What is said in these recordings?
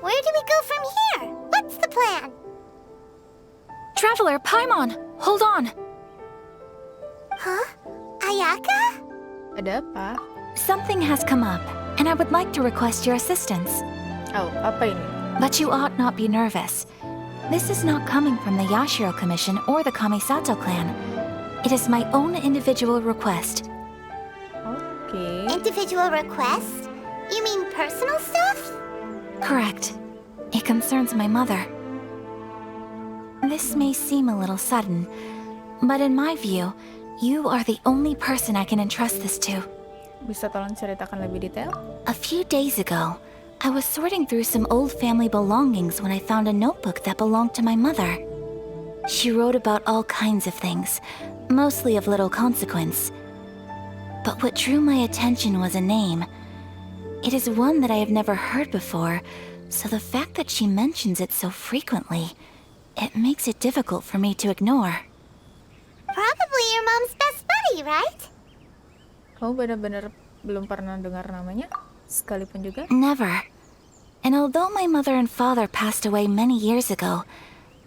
Where do we go from here? What's the plan? Traveler, Paimon, hold on. Huh? Ayaka? Ada apa? Something has come up, and I would like to request your assistance. Oh, apa ini? But you ought not be nervous. This is not coming from the Yashiro Commission or the Kamisato clan. It is my own individual request. Oke. Individual request? You mean personal stuff? Correct. It concerns my mother. This may seem a little sudden, but in my view, you are the only person I can entrust this to. Bisa tolong ceritakan lebih detail? A few days ago, I was sorting through some old family belongings when I found a notebook that belonged to my mother. She wrote about all kinds of things, mostly of little consequence. But what drew my attention was a name. It is one that I have never heard before, so the fact that she mentions it so frequently, it makes it difficult for me to ignore. Probably your mom's best buddy, right? Kamu benar-benar belum pernah dengar namanya? Sekalipun juga? Never. And although my mother and father passed away many years ago,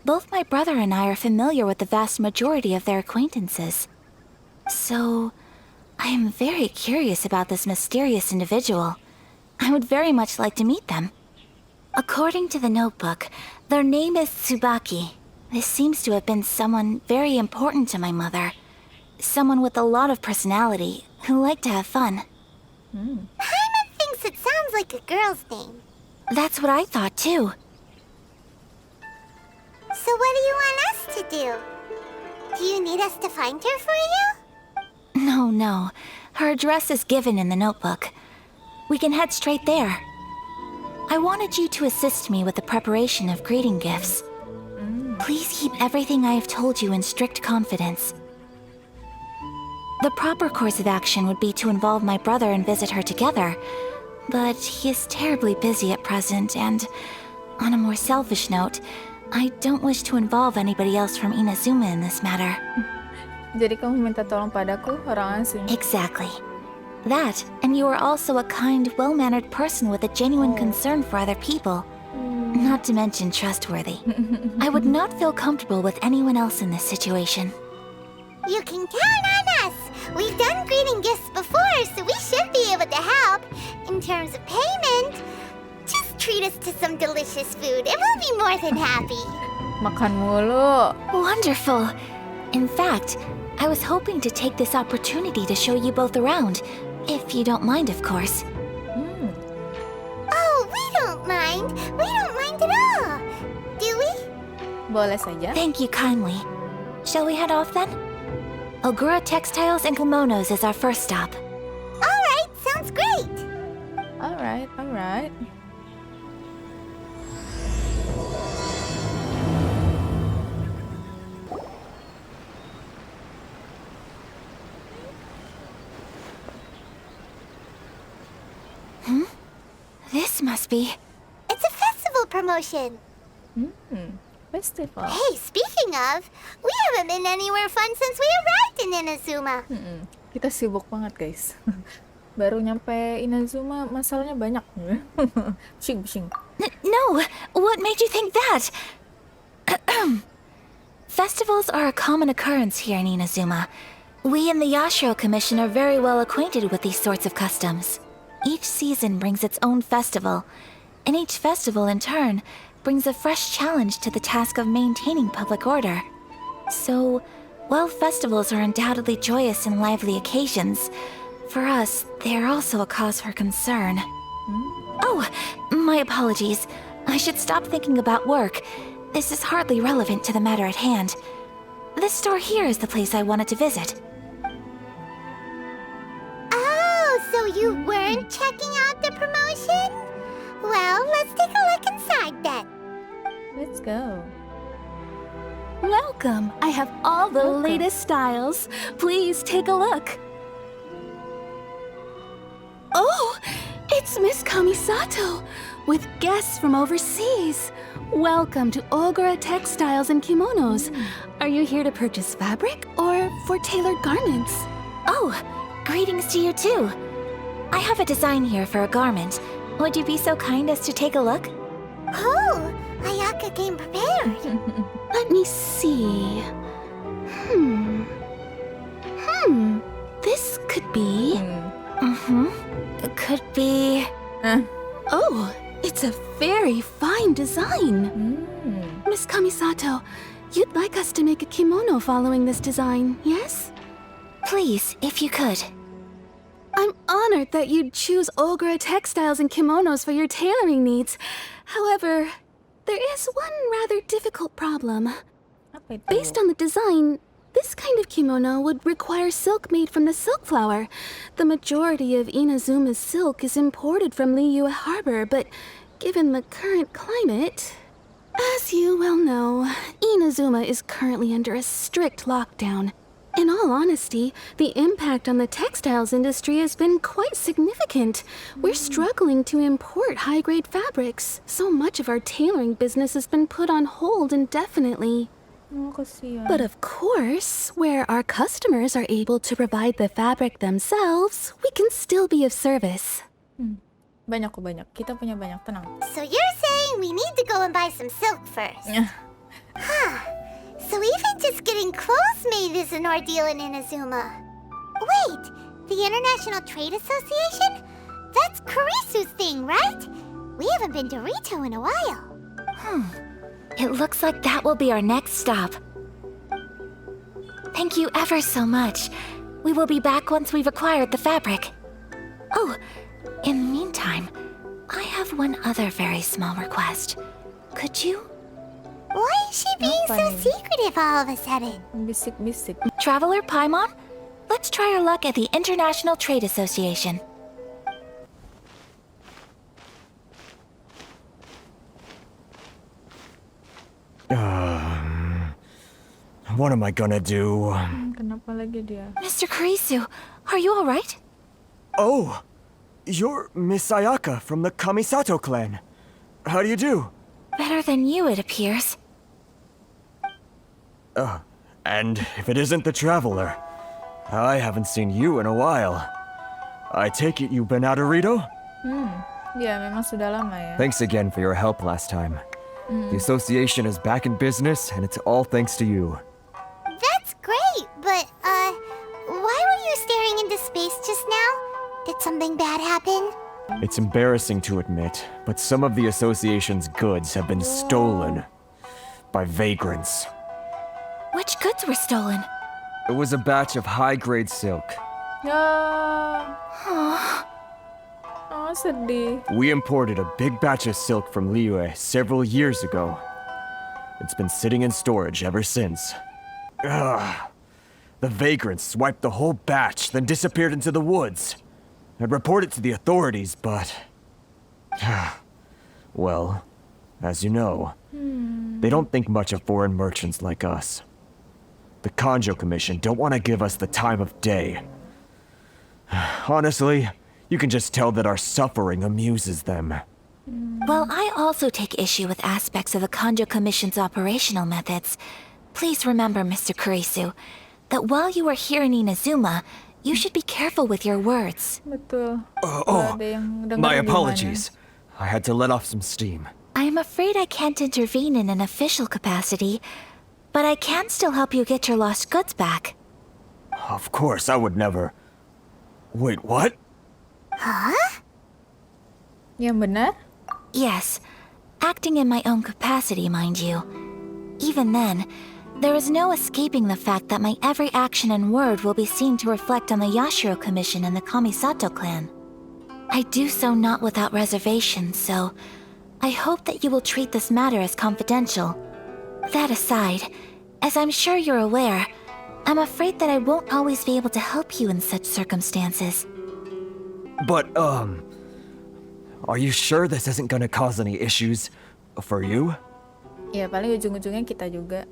both my brother and I are familiar with the vast majority of their acquaintances. So, I am very curious about this mysterious individual. I would very much like to meet them. According to the notebook, their name is Tsubaki. This seems to have been someone very important to my mother. Someone with a lot of personality, who liked to have fun. Paimon thinks it sounds like a girl's name. That's what I thought too. So what do you want us to do? Do you need us to find her for you? No. Her address is given in the notebook. We can head straight there. I wanted you to assist me with the preparation of greeting gifts. Please keep everything I have told you in strict confidence. The proper course of action would be to involve my brother and visit her together, but he is terribly busy at present, and on a more selfish note, I don't wish to involve anybody else from Inazuma in this matter. Jadi kamu minta tolong padaku, orang asing? Exactly. That, and you are also a kind, well-mannered person with a genuine concern for other people. Not to mention trustworthy. I would not feel comfortable with anyone else in this situation. You can count on us. We've done greeting gifts before, so we should be able to help. In terms of payment, just treat us to some delicious food and we'll be more than happy. Makan mulu. Wonderful. In fact, I was hoping to take this opportunity to show you both around, if you don't mind, of course. Oh, we don't mind. We don't mind at all. Do we? Boleh saja. Thank you kindly. Shall we head off then? Ogura Textiles and Kimonos is our first stop. All right, sounds great. Alright. This must be... It's a festival promotion. Festival. Hey, speaking of, we haven't been anywhere fun since we arrived in Inazuma. Kita sibuk banget, guys. Baru nyampe Inazuma, masalahnya banyak. Pusing. No! What made you think that? Festivals are a common occurrence here in Inazuma. We in the Yashiro Commission are very well acquainted with these sorts of customs. Each season brings its own festival, and each festival, in turn, brings a fresh challenge to the task of maintaining public order. So, while festivals are undoubtedly joyous and lively occasions, for us, they are also a cause for concern. Oh, my apologies. I should stop thinking about work. This is hardly relevant to the matter at hand. This store here is the place I wanted to visit. Oh, so you weren't checking out the promotion? Well, let's take a look inside then. Let's go. Welcome! I have all the latest styles. Please take a look. Oh! It's Miss Kamisato, with guests from overseas. Welcome to Ogura Textiles and Kimonos. Are you here to purchase fabric or for tailored garments? Oh, greetings to you too. I have a design here for a garment. Would you be so kind as to take a look? Oh, Ayaka came prepared. Let me see. This could be... It could be... Oh, it's a very fine design. Miss Kamisato, you'd like us to make a kimono following this design, yes? Please, if you could. I'm honored that you'd choose Ogura textiles and kimonos for your tailoring needs. However, there is one rather difficult problem. Apa itu? Based on the design, this kind of kimono would require silk made from the silk flower. The majority of Inazuma's silk is imported from Liyue Harbor, but given the current climate... As you well know, Inazuma is currently under a strict lockdown. In all honesty, the impact on the textiles industry has been quite significant. We're struggling to import high-grade fabrics. So much of our tailoring business has been put on hold indefinitely. Oh, kasihan. But of course, where our customers are able to provide the fabric themselves, we can still be of service. Banyak kok, banyak. Kita punya banyak, tenang. So you're saying we need to go and buy some silk first? So even just getting clothes made is an ordeal in Inazuma. Wait, the International Trade Association? That's Kurisu's thing, right? We haven't been to Rito in a while. It looks like that will be our next stop. Thank you ever so much. We will be back once we've acquired the fabric. Oh, in the meantime, I have one other very small request. Could you? Why is she being so secretive all of a sudden? Bisik-bisik. Traveler Paimon, let's try our luck at the International Trade Association. What am I gonna do? Kenapa lagi dia? Mr. Kurisu, are you alright? Oh, you're Miss Ayaka from the Kamisato clan. How do you do? Better than you, it appears. And if it isn't the Traveler, I haven't seen you in a while. I take it you've been out of Rito? Ya, memang sudah lama ya. Thanks again for your help last time. The association is back in business, and it's all thanks to you. That's great, but, why were you staring into space just now? Did something bad happen? It's embarrassing to admit, but some of the association's goods have been stolen by vagrants. Which goods were stolen? It was a batch of high-grade silk. Ya. Oh, sedih. We imported a big batch of silk from Liyue several years ago. It's been sitting in storage ever since. The vagrants swiped the whole batch, then disappeared into the woods. I'd report it to the authorities, but... well, as you know, they don't think much of foreign merchants like us. The Kanjo Commission don't want to give us the time of day. Honestly, you can just tell that our suffering amuses them. While I also take issue with aspects of the Kanjo Commission's operational methods, please remember, Mr. Kurisu, that while you are here in Inazuma, you should be careful with your words. Betul. Oh, Ada yang denger my gimana. apologies. I had to let off some steam. I am afraid I can't intervene in an official capacity, but I can still help you get your lost goods back. Of course, I would never... Wait, what? Yang benar? Yes, acting in my own capacity, mind you. Even then, there is no escaping the fact that my every action and word will be seen to reflect on the Yashiro Commission and the Kamisato clan. I do so not without reservation, so I hope that you will treat this matter as confidential. That aside, as I'm sure you're aware, I'm afraid that I won't always be able to help you in such circumstances. But, are you sure this isn't gonna cause any issues for you? Ya, paling ujung-ujungnya kita juga.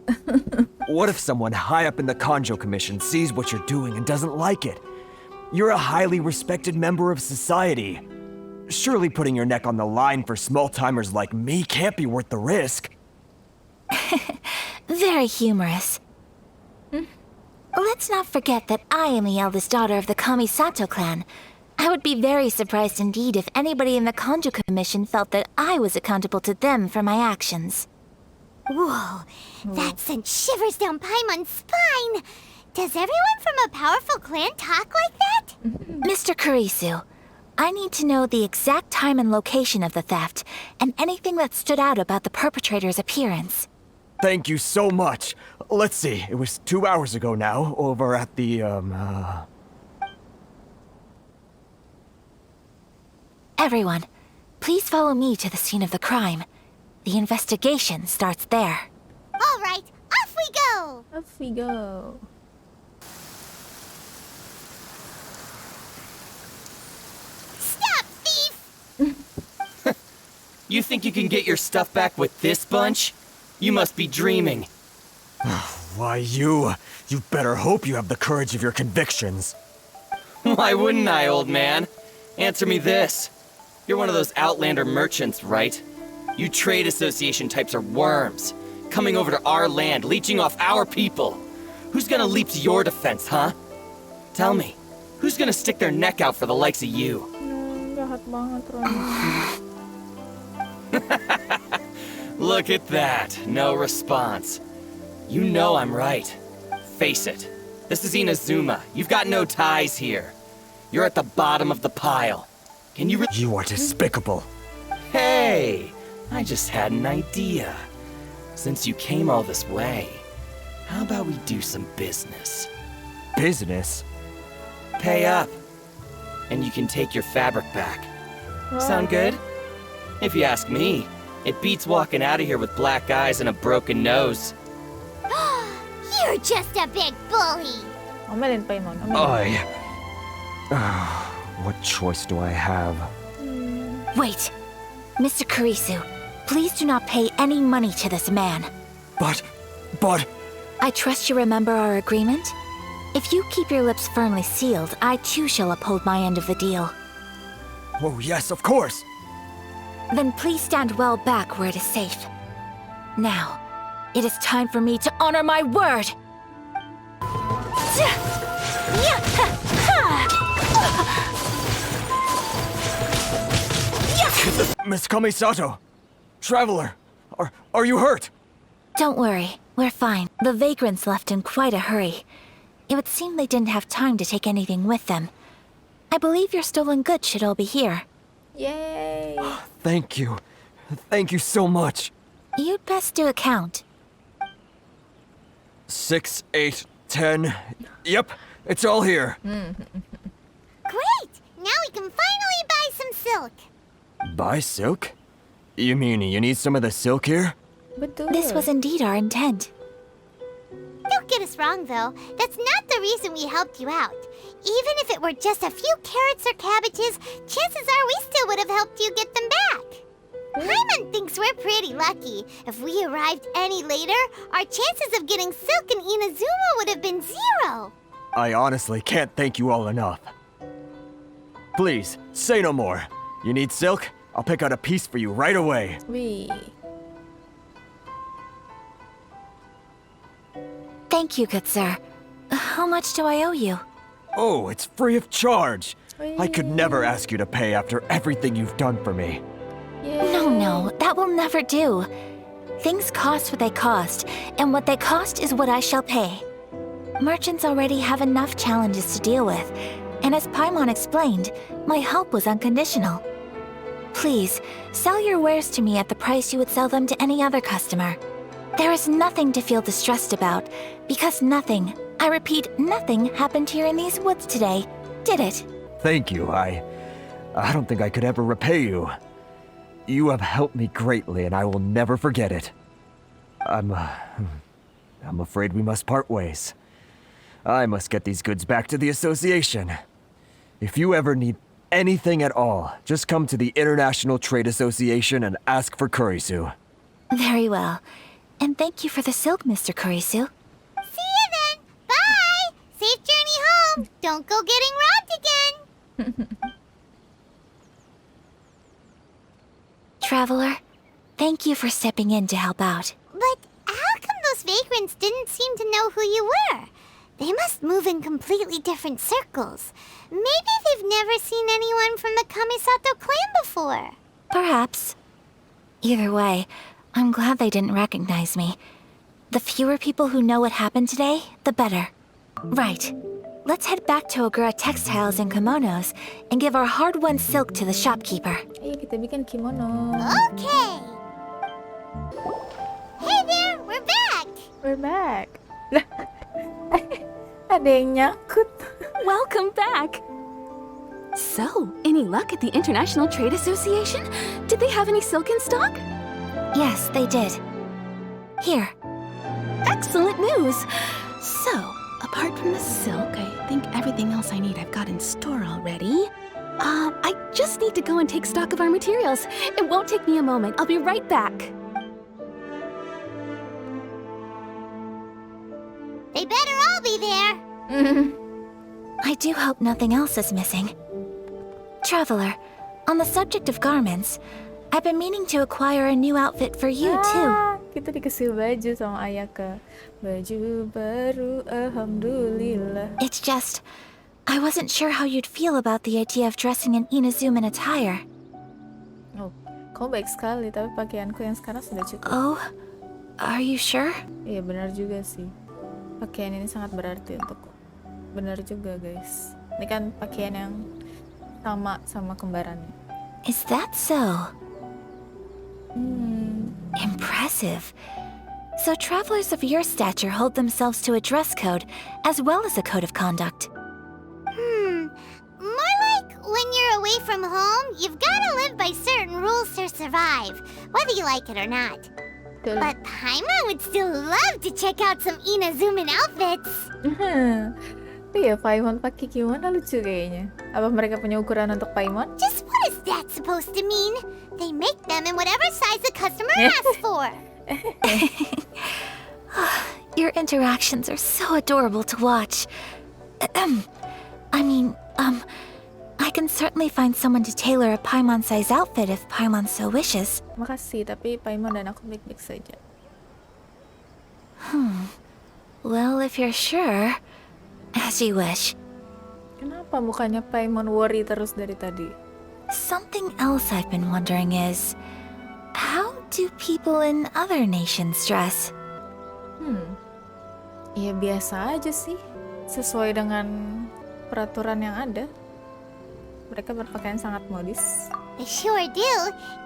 What if someone high up in the Kanjo Commission sees what you're doing and doesn't like it? You're a highly respected member of society. Surely putting your neck on the line for small-timers like me can't be worth the risk. Very humorous. Let's not forget that I am the eldest daughter of the Kamisato clan. I would be very surprised indeed if anybody in the Kanjo Commission felt that I was accountable to them for my actions. Whoa, that sent shivers down Paimon's spine. Does everyone from a powerful clan talk like that? Mr. Kurisu, I need to know the exact time and location of the theft, and anything that stood out about the perpetrator's appearance. Thank you so much. Let's see, it was 2 hours ago now, over at the, Everyone, please follow me to the scene of the crime. The investigation starts there. All right, off we go! Off we go. Stop, thief! You think you can get your stuff back with this bunch? You must be dreaming. Why you better hope you have the courage of your convictions. Why wouldn't I, old man? Answer me this. You're one of those Outlander merchants, right? You trade association types are worms, coming over to our land, leeching off our people. Who's gonna leap to your defense, huh? Tell me, who's gonna stick their neck out for the likes of you? Jahat banget, Ron. Look at that, no response. You know I'm right. Face it, this is Inazuma. You've got no ties here. You're at the bottom of the pile. Can you You are despicable. Hey, I just had an idea. Since you came all this way, how about we do some business? Business? Pay up, and you can take your fabric back. Sound good? If you ask me, it beats walking out of here with black eyes and a broken nose. You're just a big bully! Omelin, Paimon. Omelin. What choice do I have? Wait, Mr. Kurisu, please do not pay any money to this man. But... I trust you remember our agreement? If you keep your lips firmly sealed, I too shall uphold my end of the deal. Oh yes, of course! Then please stand well back where it is safe. Now, it is time for me to honor my word! Miss Kamisato! Traveler! Are you hurt? Don't worry, we're fine. The vagrants left in quite a hurry. It would seem they didn't have time to take anything with them. I believe your stolen goods should all be here. Yay! Thank you. Thank you so much. You'd best do a count. 6, 8, 10. Yep, it's all here. Great! Now we can finally buy some silk. Buy silk? You mean you need some of the silk here? Betul. This was indeed our intent. Don't get us wrong, though. That's not the reason we helped you out. Even if it were just a few carrots or cabbages, chances are we still would have helped you get them back. Paimon thinks we're pretty lucky. If we arrived any later, our chances of getting silk in Inazuma would have been 0. I honestly can't thank you all enough. Please, say no more. You need silk? I'll pick out a piece for you right away. Wih. Thank you, good sir. How much do I owe you? Oh, it's free of charge. I could never ask you to pay after everything you've done for me. No, that will never do. Things cost what they cost, and what they cost is what I shall pay. Merchants already have enough challenges to deal with, and as Paimon explained, my help was unconditional. Please, sell your wares to me at the price you would sell them to any other customer. There is nothing to feel distressed about, because nothing, I repeat, nothing happened here in these woods today, did it? Thank you. I don't think I could ever repay you. You have helped me greatly, and I will never forget it. I'm afraid we must part ways. I must get these goods back to the association. If you ever need anything at all, just come to the International Trade Association and ask for Kurisu. Very well. And thank you for the silk, Mr. Kurisu. See you then. Bye. Safe journey home. Don't go getting robbed again. Traveler, thank you for stepping in to help out. But how come those vagrants didn't seem to know who you were? They must move in completely different circles. Maybe they've never seen anyone from the Kamisato clan before. Perhaps. Either way, I'm glad they didn't recognize me. The fewer people who know what happened today, the better. Right. Let's head back to Ogura Textiles and Kimonos and give our hard-won silk to the shopkeeper. Ayo kita bikin kimono. Okay. Hey there, we're back. We're back. Ada yang nyangkut. Welcome back! So, any luck at the International Trade Association? Did they have any silk in stock? Yes, they did. Here. Excellent news! So, apart from the silk, I think everything else I need I've got in store already. I just need to go and take stock of our materials. It won't take me a moment. I'll be right back. They better all be there. I do hope nothing else is missing. Traveler, on the subject of garments, I've been meaning to acquire a new outfit for you too. Kita dikasih baju sama Ayaka. Baju baru, alhamdulillah. It's just, I wasn't sure how you'd feel about the idea of dressing in Inazuman attire. Oh, kamu baik sekali, tapi pakaianku yang sekarang sudah cukup. Oh, are you sure? Iya, benar juga sih. Pakaian ini sangat berarti untukku. Benar juga, guys. Ini kan pakaian yang sama kembarannya. Is that so? Impressive. So travelers of your stature hold themselves to a dress code as well as a code of conduct. More like when you're away from home, you've got to live by certain rules to survive, whether you like it or not. Betul. But Paimon would still love to check out some Inazuman outfits. Iya, Paimon pakai kimono lucu kayaknya. Apa mereka punya ukuran untuk Paimon? Just what is that supposed to mean? They make them in whatever size the customer asks for. Your interactions are so adorable to watch. I can certainly find someone to tailor a Paimon-size outfit if Paimon so wishes. Makasih, tapi Paimon dan aku baik-baik saja. Well, if you're sure, as you wish. Kenapa mukanya Paimon worry terus dari tadi? Something else I've been wondering is, how do people in other nations dress? Ya biasa aja sih. Sesuai dengan peraturan yang ada. Mereka berpakaian sangat modis. They sure do.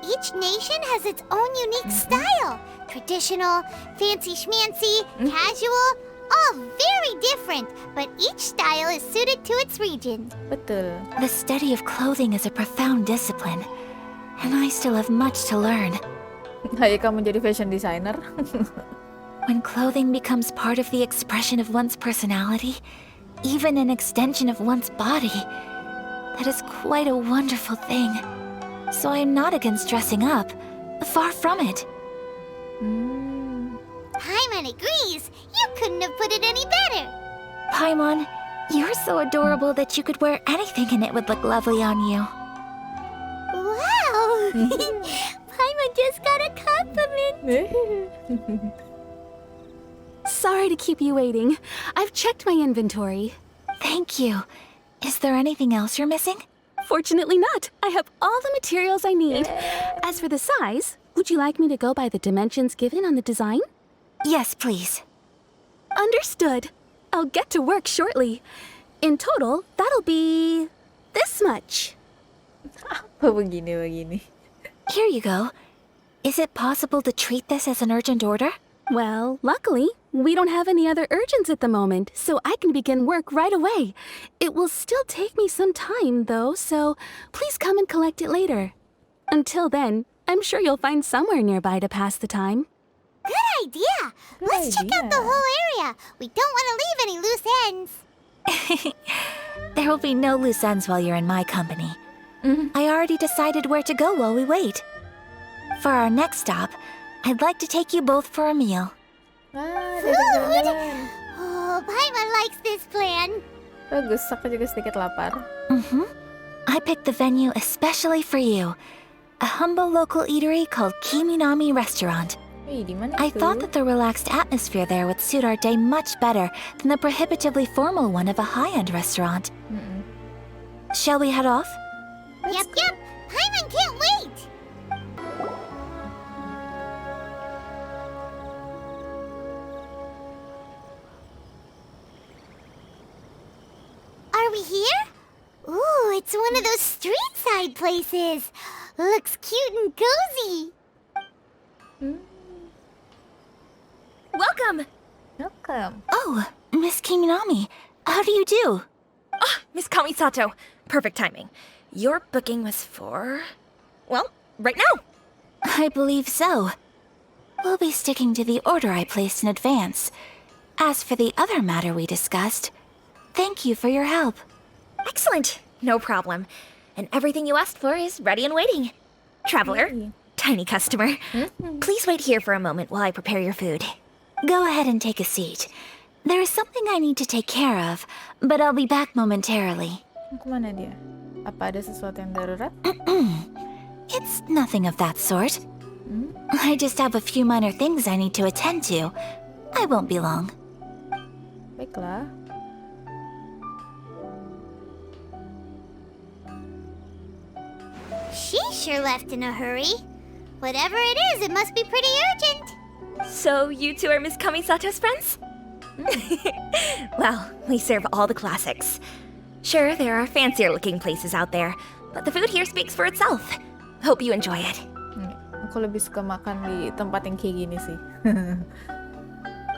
Each nation has its own unique style. Traditional, fancy schmancy, casual, all very different, but each style is suited to its region. Betul. The study of clothing is a profound discipline, and I still have much to learn. Ayaka menjadi fashion designer. When clothing becomes part of the expression of one's personality, even an extension of one's body, that is quite a wonderful thing. So I'm not against dressing up. Far from it. Paimon agrees. You couldn't have put it any better. Paimon, you're so adorable that you could wear anything and it would look lovely on you. Wow! Paimon just got a compliment. Sorry to keep you waiting. I've checked my inventory. Thank you. Is there anything else you're missing? Fortunately not. I have all the materials I need. As for the size, would you like me to go by the dimensions given on the design? Yes, please. Understood. I'll get to work shortly. In total, that'll be this much. Apa begini? Here you go. Is it possible to treat this as an urgent order? Well, luckily, we don't have any other urgents at the moment, so I can begin work right away. It will still take me some time, though, so please come and collect it later. Until then, I'm sure you'll find somewhere nearby to pass the time. Good idea. Let's check out the idea. whole area. We don't want to leave any loose ends. There will be no loose ends while you're in my company. I already decided where to go while we wait. For our next stop, I'd like to take you both for a meal. Dia jalan-jalan. Oh, Paimon likes this plan. Bagus, aku juga sedikit lapar. I picked the venue especially for you. A humble local eatery called Kiminami Restaurant. Wih, di mana I itu? thought that the relaxed atmosphere there would suit our day much better than the prohibitively formal one of a high-end restaurant. Shall we head off? Yep. Paimon can't wait. Are we here? Ooh, it's one of those street side places. Looks cute and cozy. Welcome! Welcome. Oh, Miss Kiminami, how do you do? Miss Kamisato, perfect timing. Your booking was for... well, right now! I believe so. We'll be sticking to the order I placed in advance. As for the other matter we discussed, thank you for your help. Excellent! No problem. And everything you asked for is ready and waiting. Traveler, tiny customer, please wait here for a moment while I prepare your food. Go ahead and take a seat. There is something I need to take care of, but I'll be back momentarily. Kemana dia? Apa ada sesuatu yang darurat? It's nothing of that sort. I just have a few minor things I need to attend to. I won't be long. Baiklah. She sure left in a hurry. Whatever it is, it must be pretty urgent. So you two are Miss Kamisato's friends? Well, we serve all the classics. Sure, there are fancier looking places out there, but the food here speaks for itself. Hope you enjoy it. Aku lebih suka makan di tempat yang kayak gini sih.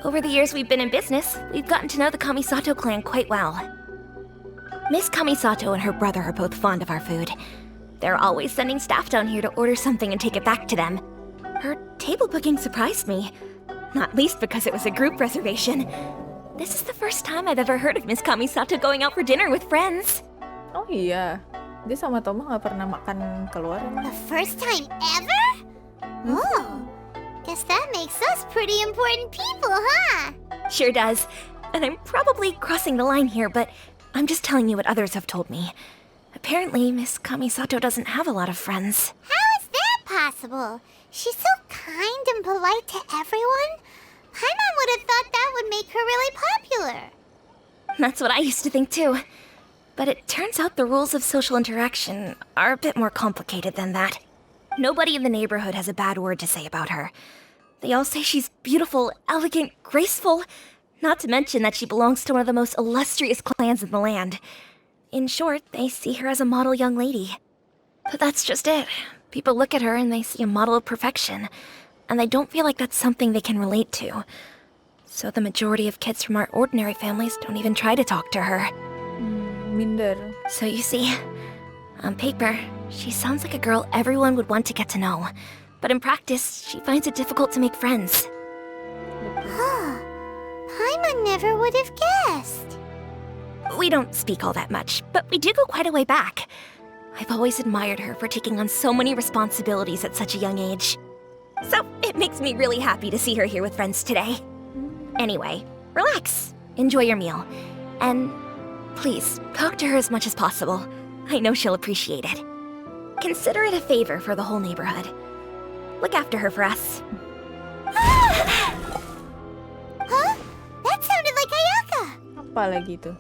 Over the years we've been in business, we've gotten to know the Kamisato clan quite well. Miss Kamisato and her brother are both fond of our food. They're always sending staff down here to order something and take it back to them. Her table booking surprised me, not least because it was a group reservation. This is the first time I've ever heard of Miss Kamisato going out for dinner with friends. Oh iya, dia sama Toma nggak pernah makan keluar. The first time ever? Oh, guess that makes us pretty important people, huh? Sure does. And I'm probably crossing the line here, but I'm just telling you what others have told me. Apparently, Miss Kamisato doesn't have a lot of friends. How is that possible? She's so kind and polite to everyone. Paimon would have thought that would make her really popular. That's what I used to think too. But it turns out the rules of social interaction are a bit more complicated than that. Nobody in the neighborhood has a bad word to say about her. They all say she's beautiful, elegant, graceful, not to mention that she belongs to one of the most illustrious clans in the land. In short, they see her as a model young lady. But that's just it. People look at her and they see a model of perfection, and they don't feel like that's something they can relate to. So the majority of kids from our ordinary families don't even try to talk to her. Minder. So you see, on paper, she sounds like a girl everyone would want to get to know. But in practice, she finds it difficult to make friends. Paimon never would have guessed. We don't speak all that much, but we do go quite a way back. I've always admired her for taking on so many responsibilities at such a young age. So it makes me really happy to see her here with friends today. Anyway, relax, enjoy your meal, and please talk to her as much as possible. I know she'll appreciate it. Consider it a favor for the whole neighborhood. Look after her for us. Huh? That sounded like Ayaka. Apa lagi tuh?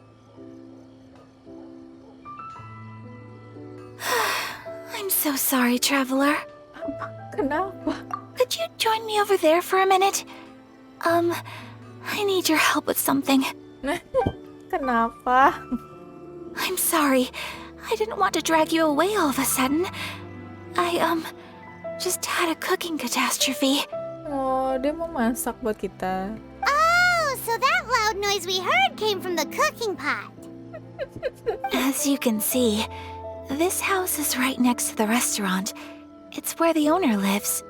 I'm so sorry, traveler. Kenapa? Could you join me over there for a minute? I need your help with something. Kenapa? I'm sorry. I didn't want to drag you away all of a sudden. I, just had a cooking catastrophe. Oh, dia mau masak buat kita. Oh, so that loud noise we heard came from the cooking pot. As you can see, this house is right next to the restaurant. It's where the owner lives.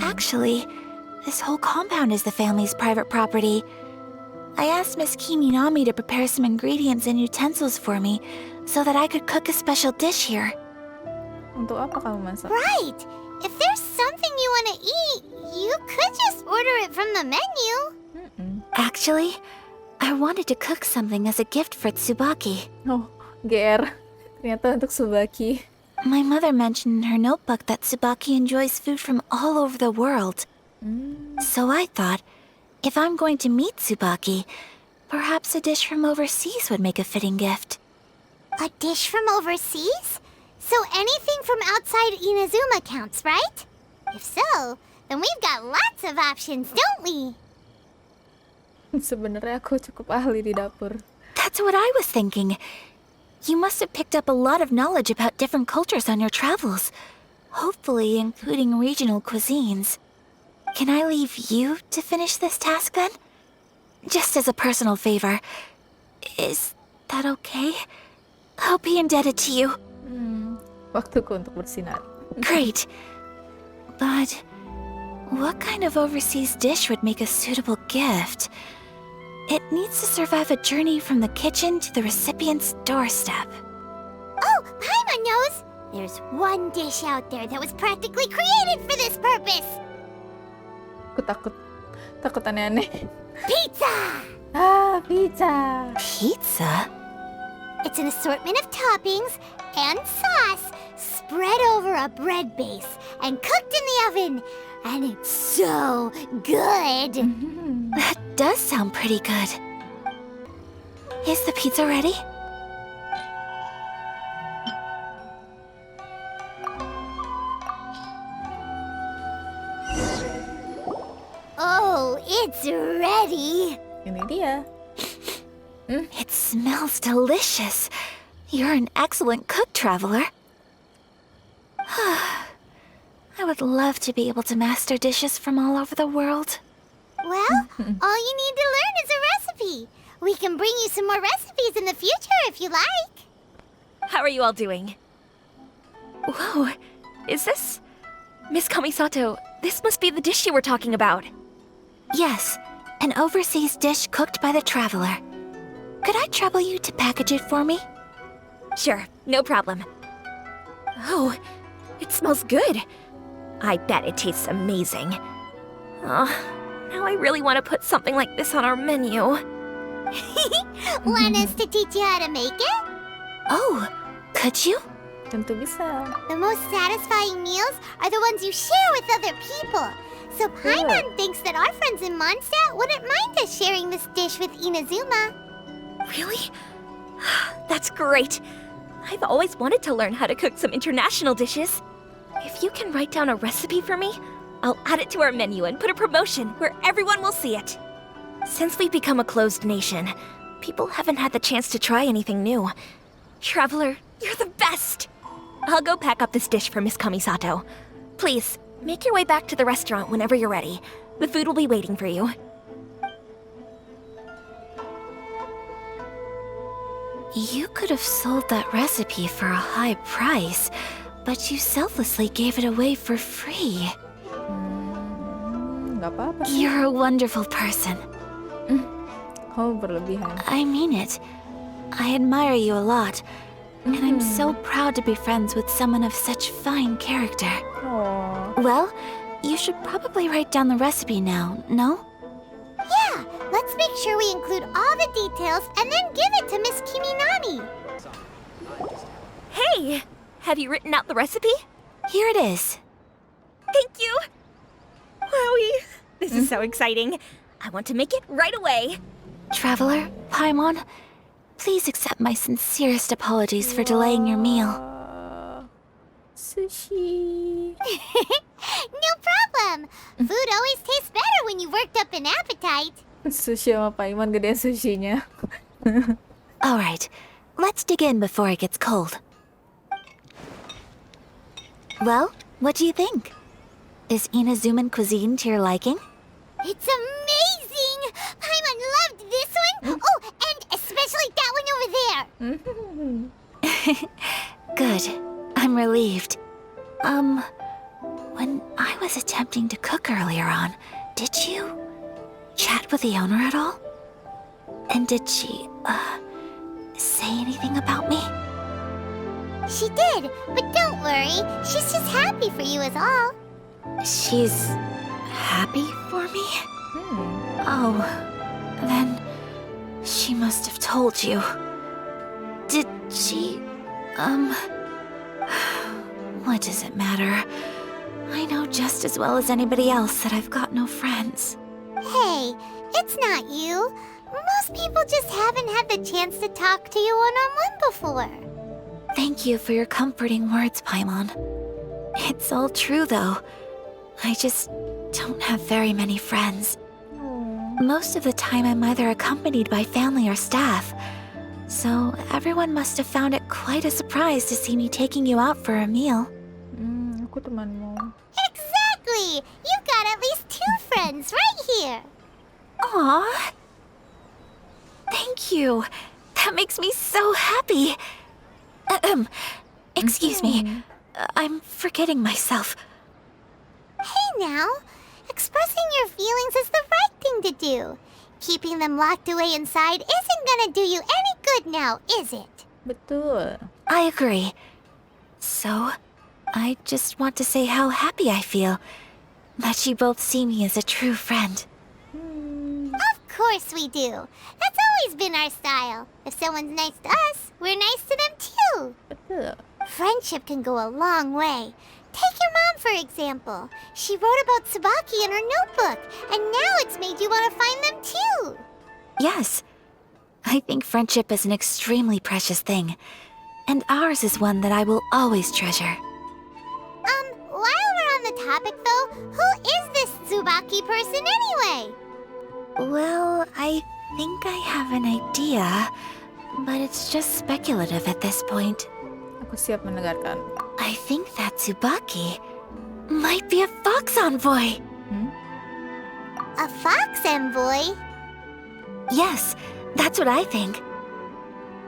Actually, this whole compound is the family's private property. I asked Miss Kiminami to prepare some ingredients and utensils for me so that I could cook a special dish here. Untuk apa kamu masak? Right. If there's something you want to eat, you could just order it from the menu. Actually, I wanted to cook something as a gift for Tsubaki. Oh, GR. Ternyata untuk Subaki. My mother mentioned in her notebook that Tsubaki enjoys food from all over the world. So I thought, if I'm going to meet Tsubaki, perhaps a dish from overseas would make a fitting gift. A dish from overseas? So anything from outside Inazuma counts, right? If so, then we've got lots of options, don't we? Sebenarnya aku cukup ahli di dapur. That's what I was thinking. You must have picked up a lot of knowledge about different cultures on your travels, hopefully including regional cuisines. Can I leave you to finish this task then? Just as a personal favor. Is that okay? I'll be indebted to you. Waktuku untuk bersinar. Great. But what kind of overseas dish would make a suitable gift? It needs to survive a journey from the kitchen to the recipient's doorstep. Oh, Paimon knows! There's one dish out there that was practically created for this purpose! Aku takut aneh-aneh. Pizza! Ah, pizza. Pizza? It's an assortment of toppings and sauce spread over a bread base and cooked in the oven. And it's so good! That does sound pretty good. Is the pizza ready? Oh, it's ready! Ini dia. It smells delicious. You're an excellent cook, traveler. I would love to be able to master dishes from all over the world. Well, all you need to learn is a recipe. We can bring you some more recipes in the future if you like. How are you all doing? Whoa, is this... Miss Kamisato, this must be the dish you were talking about. Yes, an overseas dish cooked by the traveler. Could I trouble you to package it for me? Sure, no problem. Oh, it smells good. I bet it tastes amazing. Oh, now I really want to put something like this on our menu. Want us to teach you how to make it? Oh, could you? Tentu bisa. The most satisfying meals are the ones you share with other people. So Paimon thinks that our friends in Mondstadt wouldn't mind us sharing this dish with Inazuma. Really? That's great. I've always wanted to learn how to cook some international dishes. If you can write down a recipe for me, I'll add it to our menu and put a promotion where everyone will see it. Since we've become a closed nation, people haven't had the chance to try anything new. Traveler, you're the best! I'll go pack up this dish for Miss Kamisato. Please, make your way back to the restaurant whenever you're ready. The food will be waiting for you. You could have sold that recipe for a high price, but you selflessly gave it away for free. Nggak apa-apa sih. You're a wonderful person. Oh, berlebihan. I mean it. I admire you a lot, and I'm so proud to be friends with someone of such fine character. Oh. Well, you should probably write down the recipe now, no? Yeah, let's make sure we include all the details and then give it to Miss Kiminami. Hey! Have you written out the recipe? Here it is. Thank you! Wowie! This is so exciting. I want to make it right away. Traveler, Paimon, please accept my sincerest apologies for delaying your meal. Sushi. No problem. Food always tastes better when you worked up an appetite. Sushi sama Paimon gedean sushinya. All right, let's dig in before it gets cold. Well, what do you think? Is Inazuman cuisine to your liking? It's amazing! Paimon loved this one. Oh, and especially that one over there. Good. I'm relieved. When I was attempting to cook earlier on, did you chat with the owner at all? And did she, say anything about me? She did, but don't worry. She's just happy for you is all. She's happy for me? Oh, then she must have told you. Did she, what does it matter? I know just as well as anybody else that I've got no friends. Hey, it's not you. Most people just haven't had the chance to talk to you one-on-one before. Thank you for your comforting words, Paimon. It's all true, though. I just don't have very many friends. Most of the time, I'm either accompanied by family or staff. So everyone must have found it quite a surprise to see me taking you out for a meal. Aku temanmu. Exactly! You've got at least 2 friends right here. Aw. Thank you. That makes me so happy. Excuse me. I'm forgetting myself. Hey now, expressing your feelings is the right thing to do. Keeping them locked away inside isn't gonna do you any good now, is it? Betul. I agree. So, I just want to say how happy I feel that you both see me as a true friend. Of course we do. That's always been our style. If someone's nice to us, we're nice to them too. Betul. Friendship can go a long way. Take your mom, for example. She wrote about Tsubaki in her notebook, and now it's made you want to find them too. Yes, I think friendship is an extremely precious thing, and ours is one that I will always treasure. While we're on the topic though, who is this Tsubaki person anyway? Well, I think I have an idea, but it's just speculative at this point. Aku siap mendengarkan. I think that Tsubaki might be a fox envoy. A fox envoy? Yes, that's what I think.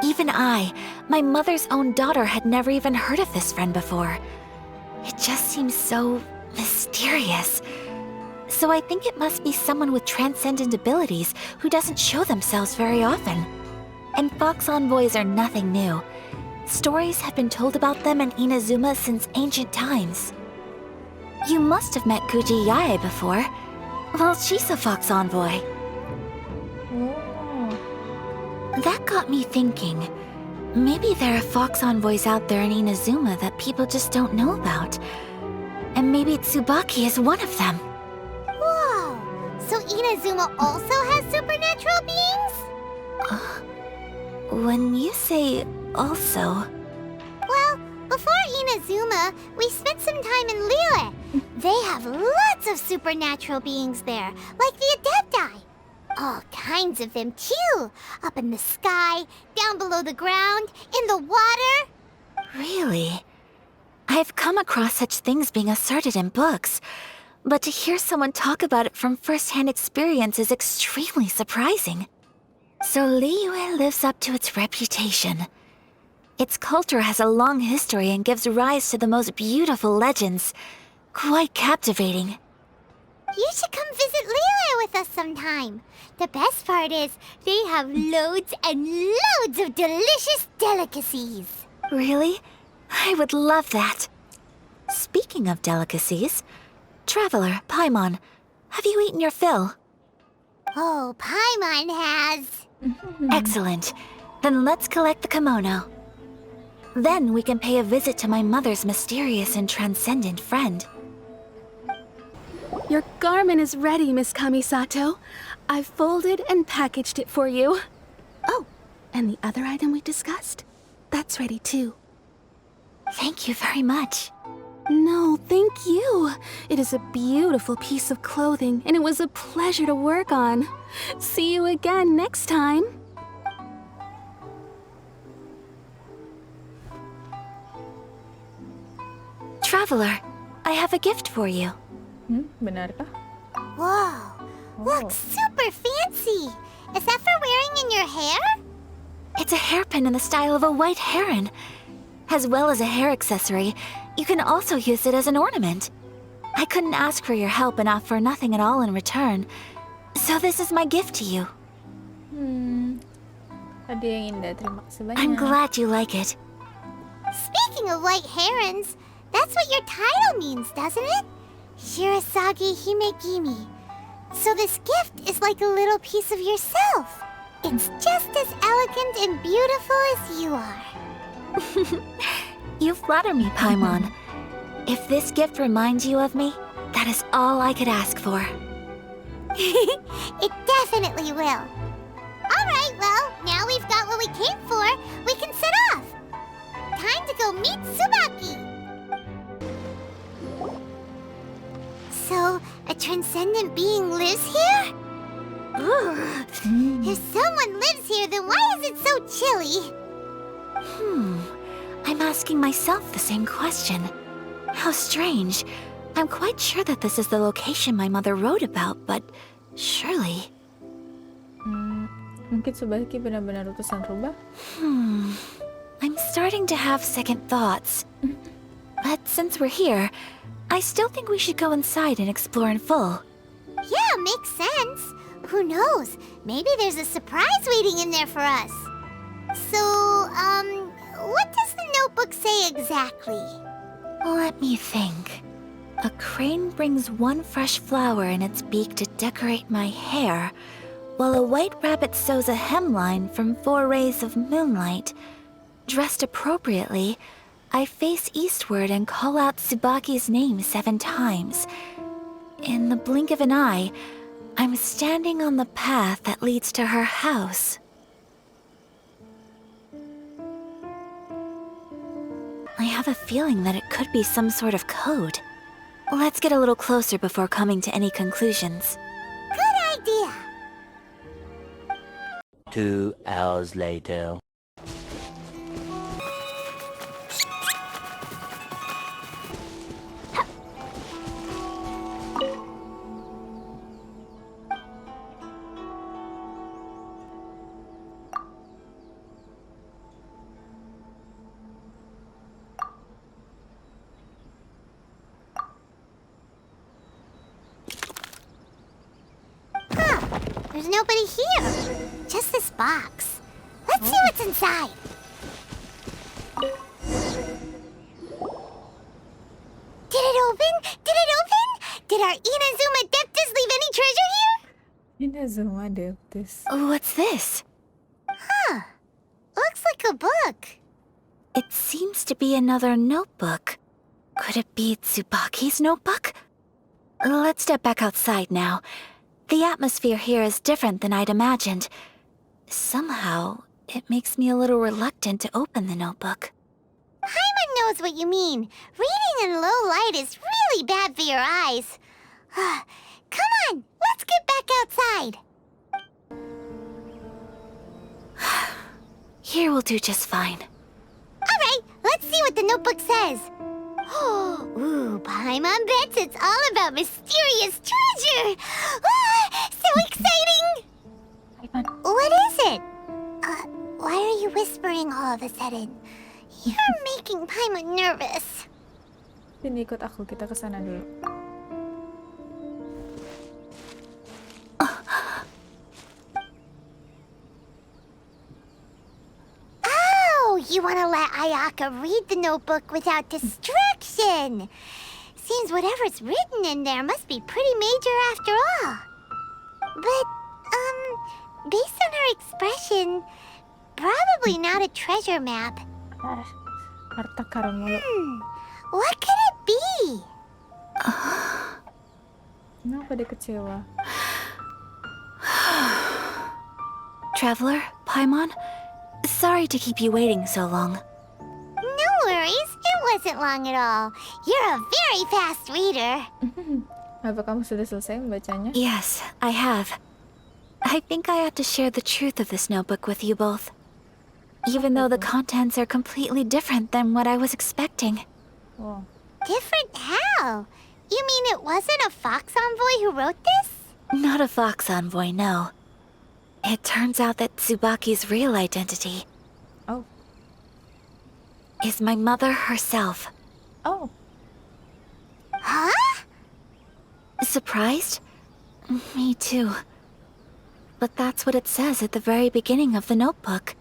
Even I, my mother's own daughter, had never even heard of this friend before. It just seems so mysterious. So I think it must be someone with transcendent abilities who doesn't show themselves very often. And fox envoys are nothing new. Stories have been told about them in Inazuma since ancient times. You must have met Kuji Yae before. Well, she's a fox envoy. Oh. That got me thinking. Maybe there are fox envoys out there in Inazuma that people just don't know about. And maybe Tsubaki is one of them. Whoa! So Inazuma also has supernatural beings? When you say also... Well, before Inazuma, we spent some time in Liyue. They have lots of supernatural beings there, like the Adepti. All kinds of them too. Up in the sky, down below the ground, in the water. Really? I've come across such things being asserted in books, but to hear someone talk about it from first-hand experience is extremely surprising. So Liyue lives up to its reputation. Its culture has a long history and gives rise to the most beautiful legends. Quite captivating. You should come visit Liyue with us sometime. The best part is, they have loads and loads of delicious delicacies. Really? I would love that. Speaking of delicacies, Traveler, Paimon, have you eaten your fill? Oh, Paimon has. Excellent. Then let's collect the kimono. Then we can pay a visit to my mother's mysterious and transcendent friend. Your garment is ready, Miss Kamisato. I've folded and packaged it for you. Oh, and the other item we discussed? That's ready too. Thank you very much. No, thank you. It is a beautiful piece of clothing, and it was a pleasure to work on. See you again next time. Traveler, I have a gift for you. Benarkah? Whoa, looks super fancy. Is that for wearing in your hair? It's a hairpin in the style of a white heron. As well as a hair accessory, you can also use it as an ornament. I couldn't ask for your help and offer nothing at all in return. So this is my gift to you. Hadiah yang indah, terima kasih banyak. I'm glad you like it. Speaking of white herons, that's what your title means, doesn't it? Shirasagi Himegimi. So this gift is like a little piece of yourself. It's just as elegant and beautiful as you are. You flatter me, Paimon. If this gift reminds you of me, that is all I could ask for. It definitely will. Alright, well, now we've got what we came for, we can set off. Time to go meet Tsubaki. So, a transcendent being lives here? Ooh. If someone lives here, then why is it so chilly? I'm asking myself the same question. How strange. I'm quite sure that this is the location my mother wrote about, but surely... Mungkin Tsubaki benar-benar utusan rubah. I'm starting to have second thoughts. But since we're here, I still think we should go inside and explore in full. Yeah, makes sense. Who knows? Maybe there's a surprise waiting in there for us. So, what does the notebook say exactly? Let me think. A crane brings one fresh flower in its beak to decorate my hair, while a white rabbit sews a hemline from 4 rays of moonlight. Dressed appropriately, I face eastward and call out Tsubaki's name 7 times. In the blink of an eye, I'm standing on the path that leads to her house. I have a feeling that it could be some sort of code. Let's get a little closer before coming to any conclusions. Good idea. 2 hours later. There's nobody here. Just this box. Let's see what's inside. Did it open? Did it open? Did our Inazuma Adeptus leave any treasure here? Inazuma Adeptus. What's this? Looks like a book. It seems to be another notebook. Could it be Tsubaki's notebook? Let's step back outside now. The atmosphere here is different than I'd imagined. Somehow, it makes me a little reluctant to open the notebook. Paimon knows what you mean. Reading in low light is really bad for your eyes. Come on, let's get back outside. Here will do just fine. Alright, let's see what the notebook says. Ooh, Paimon bets it's all about mysterious treasure. So exciting! What is it? Why are you whispering all of a sudden? You're making Paimon nervous. Sini ikut aku, kita ke sana dulu. Oh, you want to let Ayaka read the notebook without distraction. Seems whatever's written in there must be pretty major after all. But, based on her expression, probably not a treasure map. Harta karun mulu. What could it be? Kenapa dia kecewa? Traveler, Paimon, sorry to keep you waiting so long. No worries, it wasn't long at all. You're a very fast reader. Apa kamu sudah selesai membacanya? Yes, I have. I think I ought to share the truth of this notebook with you both. Even though the contents are completely different than what I was expecting. Wow. Different how? You mean it wasn't a fox envoy who wrote this? Not a fox envoy, no. It turns out that Tsubaki's real identity Oh. is my mother herself. Oh. Huh? Surprised? Me too. But that's what it says at the very beginning of the notebook.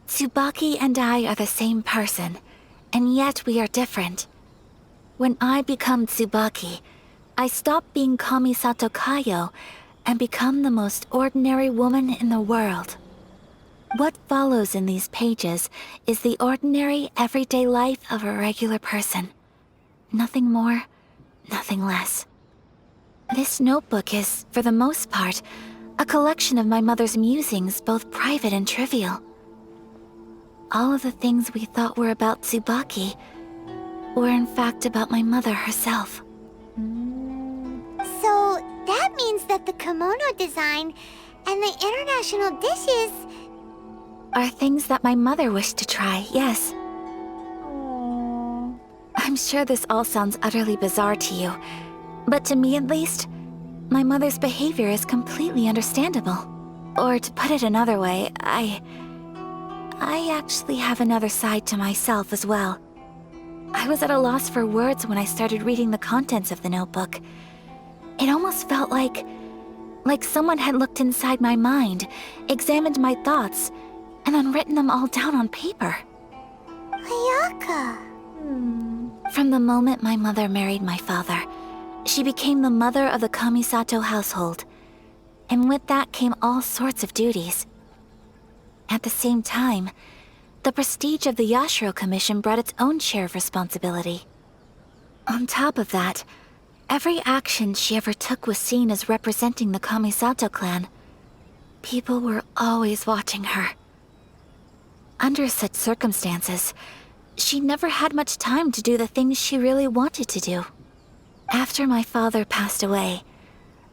Tsubaki and I are the same person, and yet we are different. When I become Tsubaki, I stop being Kamisato Kayo and become the most ordinary woman in the world. What follows in these pages is the ordinary, everyday life of a regular person. Nothing more, nothing less. This notebook is, for the most part, a collection of my mother's musings, both private and trivial. All of the things we thought were about Tsubaki were in fact about my mother herself. So that means that the kimono design and the international dishes Are things that my mother wished to try, yes. I'm sure this all sounds utterly bizarre to you, but to me at least, my mother's behavior is completely understandable. Or to put it another way, I actually have another side to myself as well. I was at a loss for words when I started reading the contents of the notebook. It almost felt like someone had looked inside my mind, examined my thoughts, and then written them all down on paper. Ayaka. From the moment my mother married my father, she became the mother of the Kamisato household, and with that came all sorts of duties. At the same time, the prestige of the Yashiro Commission brought its own share of responsibility. On top of that, every action she ever took was seen as representing the Kamisato clan. People were always watching her. Under such circumstances, she never had much time to do the things she really wanted to do. After my father passed away,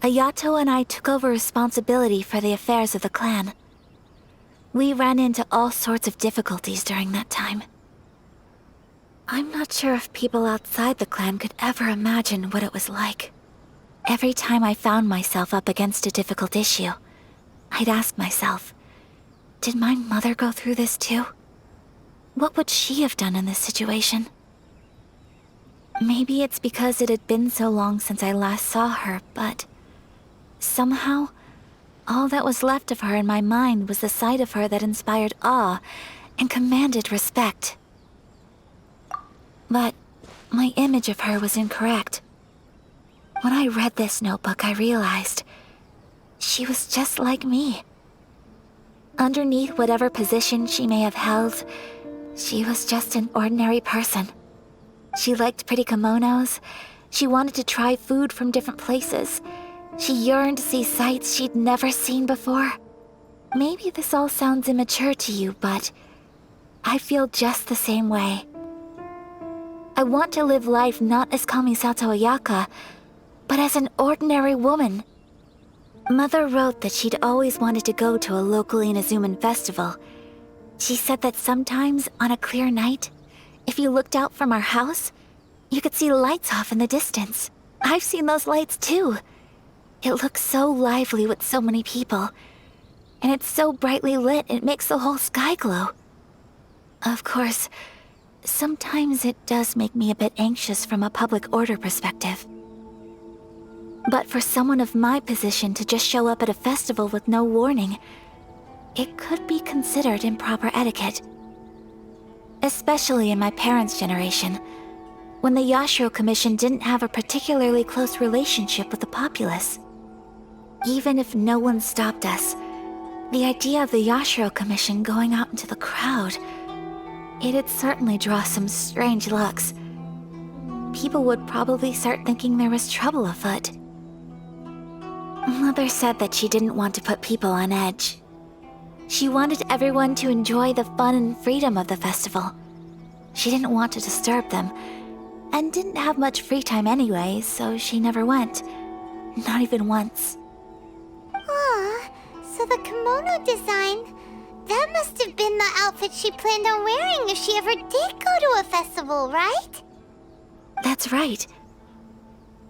Ayato and I took over responsibility for the affairs of the clan. We ran into all sorts of difficulties during that time. I'm not sure if people outside the clan could ever imagine what it was like. Every time I found myself up against a difficult issue, I'd ask myself, did my mother go through this too? What would she have done in this situation? Maybe it's because it had been so long since I last saw her, but somehow, all that was left of her in my mind was the side of her that inspired awe and commanded respect. But my image of her was incorrect. When I read this notebook, I realized she was just like me. Underneath whatever position she may have held, she was just an ordinary person. She liked pretty kimonos. She wanted to try food from different places. She yearned to see sights she'd never seen before. Maybe this all sounds immature to you, but I feel just the same way. I want to live life not as Kamisato Ayaka, but as an ordinary woman. Mother wrote that she'd always wanted to go to a local Inazuman festival. She said that sometimes, on a clear night, if you looked out from our house, you could see lights off in the distance. I've seen those lights too. It looks so lively with so many people. And it's so brightly lit, it makes the whole sky glow. Of course, sometimes it does make me a bit anxious from a public order perspective. But for someone of my position to just show up at a festival with no warning, it could be considered improper etiquette. Especially in my parents' generation, when the Yashiro Commission didn't have a particularly close relationship with the populace. Even if no one stopped us, the idea of the Yashiro Commission going out into the crowd, it'd certainly draw some strange looks. People would probably start thinking there was trouble afoot. Mother said that she didn't want to put people on edge. She wanted everyone to enjoy the fun and freedom of the festival. She didn't want to disturb them, and didn't have much free time anyway, so she never went. Not even once. Aw, so the kimono design, that must have been the outfit she planned on wearing if she ever did go to a festival, right? That's right.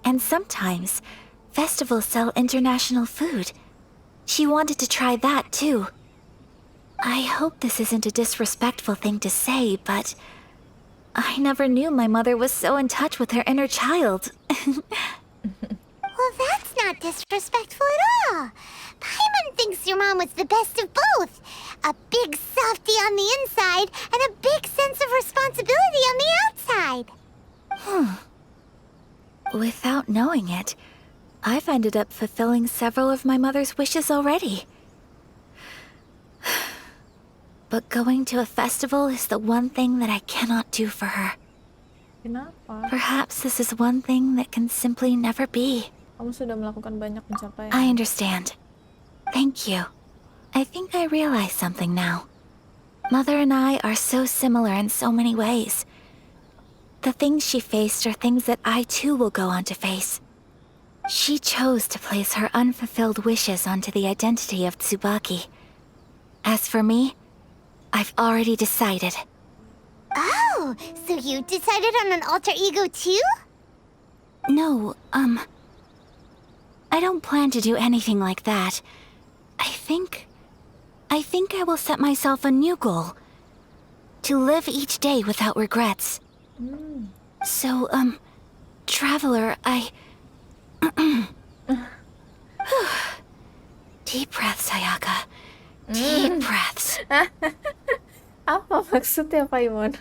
And sometimes, festivals sell international food. She wanted to try that too. I hope this isn't a disrespectful thing to say, but I never knew my mother was so in touch with her inner child. Well, that's not disrespectful at all. Paimon thinks your mom was the best of both. A big softie on the inside and a big sense of responsibility on the outside. Without knowing it, I've ended up fulfilling several of my mother's wishes already. but going to a festival is the one thing that I cannot do for her. Kenapa? Perhaps this is one thing that can simply never be. Kamu sudah melakukan banyak pencapaian. I understand. Thank you. I think I realize something now. Mother and I are so similar in so many ways. The things she faced are things that I too will go on to face. She chose to place her unfulfilled wishes onto the identity of Tsubaki. As for me, I've already decided. Oh, so you decided on an alter ego too? No, I don't plan to do anything like that. I think I will set myself a new goal. To live each day without regrets. So, Traveler, Deep breaths, Ayaka. Deep breaths. Apa maksudnya, Paimon?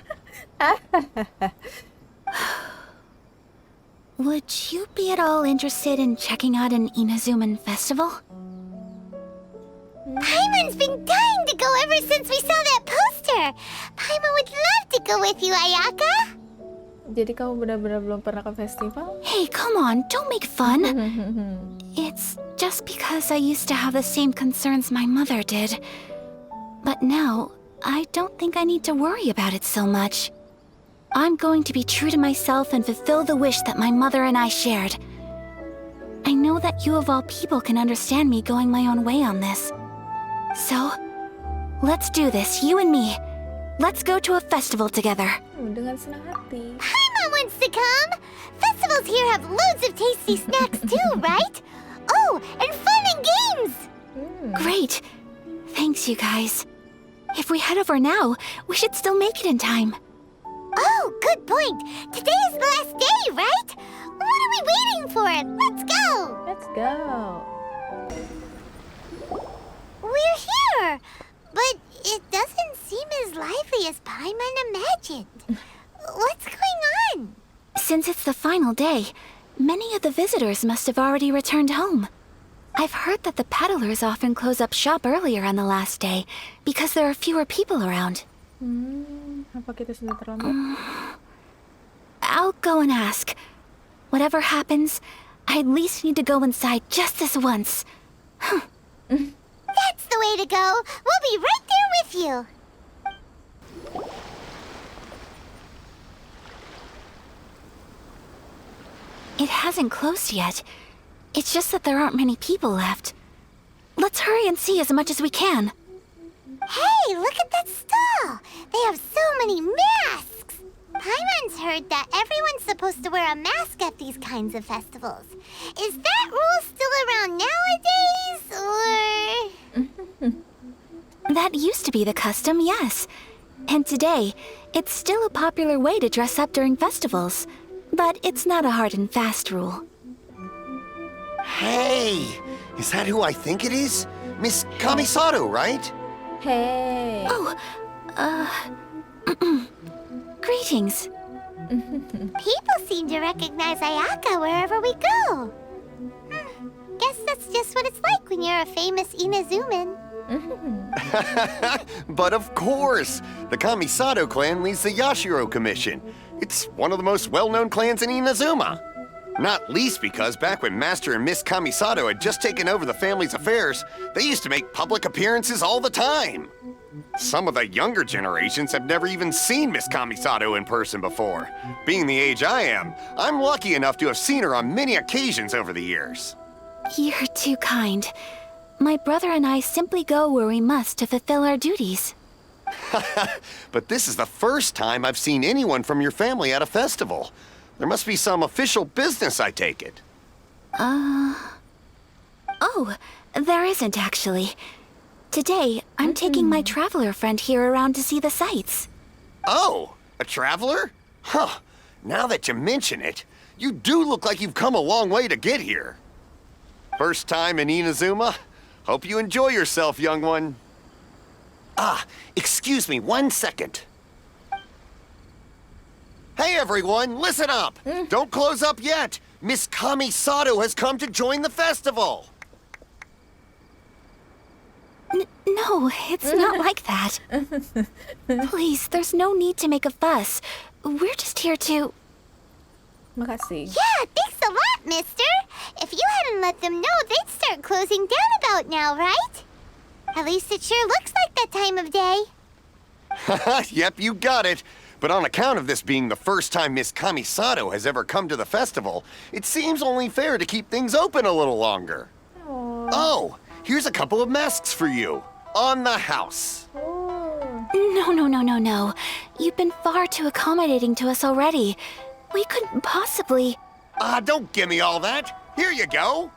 Would you be at all interested in checking out an Inazuman festival? Paimon's been dying to go ever since we saw that poster. Paimon would love to go with you, Ayaka. Jadi kamu benar-benar belum pernah ke festival? Hey, come on, don't make fun. It's just because I used to have the same concerns my mother did. But now, I don't think I need to worry about it so much. I'm going to be true to myself and fulfill the wish that my mother and I shared. I know that you of all people can understand me going my own way on this. So, let's do this, you and me. Let's go to a festival together. Dengan senang hati. Paimon wants to come. Festivals here have loads of tasty snacks too, right? Oh, and fun and games. Great. Thanks, you guys. If we head over now, we should still make it in time. Oh, good point. Today is the last day, right? What are we waiting for? Let's go. Let's go. We're here, but it doesn't seem as lively as Paimon imagined. What's going on? Since it's the final day, many of the visitors must have already returned home. I've heard that the peddlers often close up shop earlier on the last day because there are fewer people around. Apa kita sudah terlambat? I'll go and ask. Whatever happens, I at least need to go inside just this once. That's the way to go. We'll be right there with you. It hasn't closed yet. It's just that there aren't many people left. Let's hurry and see as much as we can. Hey, look at that stall. They have so many masks. Paimon's heard that everyone's supposed to wear a mask at these kinds of festivals. Is that rule still around nowadays, or...? That used to be the custom, yes. And today, it's still a popular way to dress up during festivals. But it's not a hard and fast rule. Hey, is that who I think it is? Miss Kamisato, right? Hey. Oh, greetings. People seem to recognize Ayaka wherever we go. Guess that's just what it's like when you're a famous Inazuman. But of course, the Kamisato clan leads the Yashiro Commission. It's one of the most well-known clans in Inazuma. Not least because back when Master and Miss Kamisato had just taken over the family's affairs, they used to make public appearances all the time. Some of the younger generations have never even seen Miss Kamisato in person before. Being the age I am, I'm lucky enough to have seen her on many occasions over the years. You're too kind. My brother and I simply go where we must to fulfill our duties. But this is the first time I've seen anyone from your family at a festival. There must be some official business, I take it. Oh, there isn't actually. Today, I'm taking my traveler friend here around to see the sights. Oh, a traveler? Huh. Now that you mention it, you do look like you've come a long way to get here. First time in Inazuma? Hope you enjoy yourself, young one. Ah, excuse me 1 second. Hey everyone, listen up! Don't close up yet! Miss Kamisato has come to join the festival! No, it's not like that. Please, there's no need to make a fuss. We're just here to... Makasih. Yeah, thanks a lot, mister. If you hadn't let them know, they'd start closing down about now, right? At least it sure looks like that time of day. Yep, you got it. But on account of this being the first time Miss Kamisato has ever come to the festival, it seems only fair to keep things open a little longer. Oh, here's a couple of masks for you. On the house. No. You've been far too accommodating to us already. We couldn't possibly... Don't give me all that. Here you go.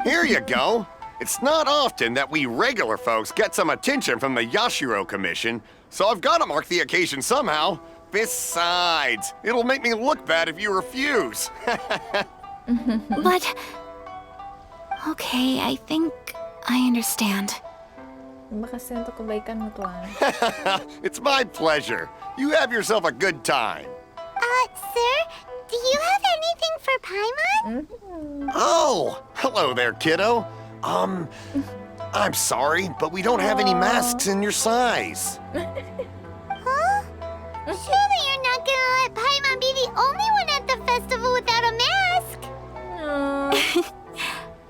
Here you go. It's not often that we regular folks get some attention from the Yashiro Commission, so I've got to mark the occasion somehow. Besides, it'll make me look bad if you refuse. But... Okay, I think I understand. Makasih untuk kebaikanmu, Tuan. It's my pleasure. You have yourself a good time. Sir, do you have anything for Paimon? Oh, hello there, kiddo. I'm sorry, but we don't have any masks in your size. Huh? Surely you're not gonna let Paimon be the only one at the festival without a mask?